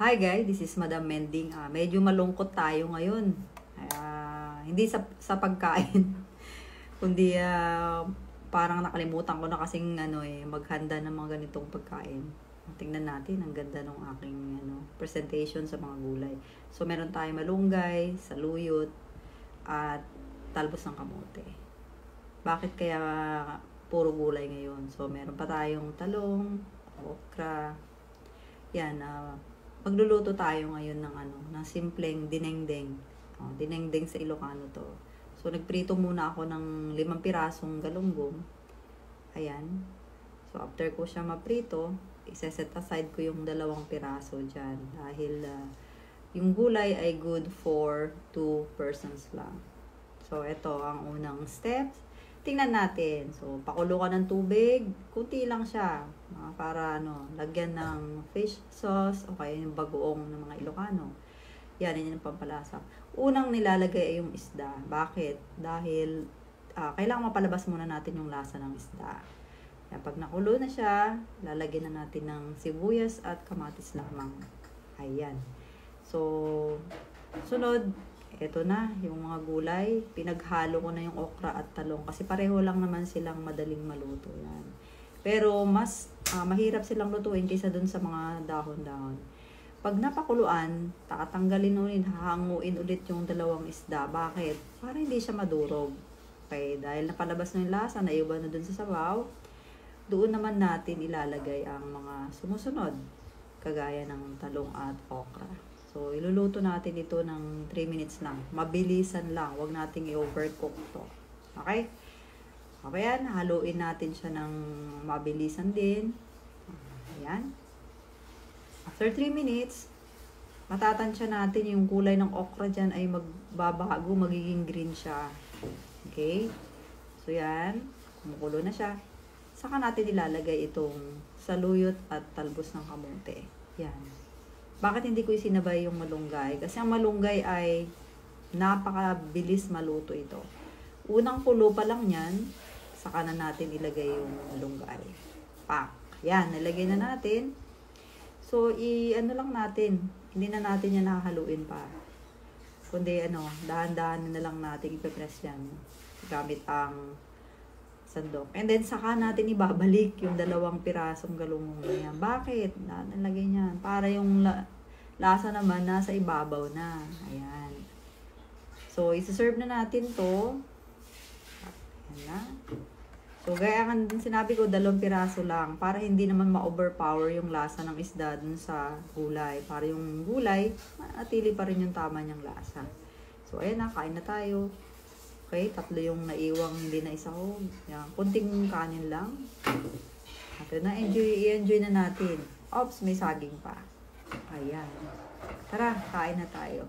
Hi guys, this is Madam Mending. Medyo malungkot tayo ngayon. Hindi sa pagkain, kundi parang nakalimutan ko na kasing maghanda ng mga ganitong pagkain. Tingnan natin, ang ganda ng aking presentation sa mga gulay. So meron tayong malunggay, saluyot, at talbos ng kamote. Bakit kaya puro gulay ngayon? So meron pa tayong talong, okra. Yan, magluluto tayo ngayon ng simpleng dinengdeng. Dinengdeng sa Ilocano to. So, nagprito muna ako ng 5 pirasong galunggong. Ayan. So, after ko siya maprito, isa-set aside ko yung 2 piraso dyan. Dahil yung gulay ay good for 2 persons lang. So, ito ang unang steps. Tingnan natin. So, pakulo ka ng tubig. Kunti lang siya. Para lagyan ng fish sauce o kaya yung bagoong ng mga Ilocano. Yan yung pampalasa. Unang nilalagay ay yung isda. Bakit? Dahil kailangan mapalabas muna natin yung lasa ng isda. Yan, pag nakulo na siya, lalagyan na natin ng sibuyas at kamatis lamang. Ayan. So, sunod, ito na, yung mga gulay. Pinaghalo ko na yung okra at talong. Kasi pareho lang naman silang madaling maluto. Yan. Pero mas mahirap silang lutuin kaysa dun sa mga dahon-dahon. Pag napakuluan, tatanggalin ulit, hahanguin ulit yung 2 isda. Bakit? Para hindi siya madurog. Okay, dahil napalabas na yung lasa, naiba na dun sa sabaw, doon naman natin ilalagay ang mga sumusunod. Kagaya ng talong at okra. So, iluluto natin ito ng 3 minutes lang. Mabilisan lang. Huwag nating i-overcook to. Okay? Okay yan. Haluin natin siya ng mabilisan din. Ayan. After 3 minutes, matatansya natin yung kulay ng okra dyan ay magbabago. Magiging green siya. Okay? So, yan. Kumukulo na siya. Saka natin ilalagay itong saluyot at talbos ng kamote. Yan. Bakit hindi ko isinabay yung malunggay? Kasi ang malunggay ay napakabilis maluto ito. Unang kulo pa lang yan, saka na natin ilagay yung malunggay. Pak! Yan, nilagay na natin. So, lang natin. Hindi na natin yan nakahaluin pa. Kundi dahan-dahan na lang natin ipipress yan. Gamit ang sandok. And then, saka natin ibabalik yung 2 pirasong galunggong na yan. Bakit? Nalagay niyan. Para yung lasa naman nasa ibabaw na. Ayan. So, isi-serve na natin to. Ayan na. So, gaya nga din sinabi ko, 2 piraso lang. Para hindi naman ma-overpower yung lasa ng isda dun sa gulay. Para yung gulay, manatili pa rin yung tama niyang lasa. So, ayan na. Kain na tayo. Okay, 3 yung naiwang hindi na isahog. Yan, kunting kanin lang. At na, i-enjoy na natin. Oops, may saging pa. Ayan. Tara, kain na tayo.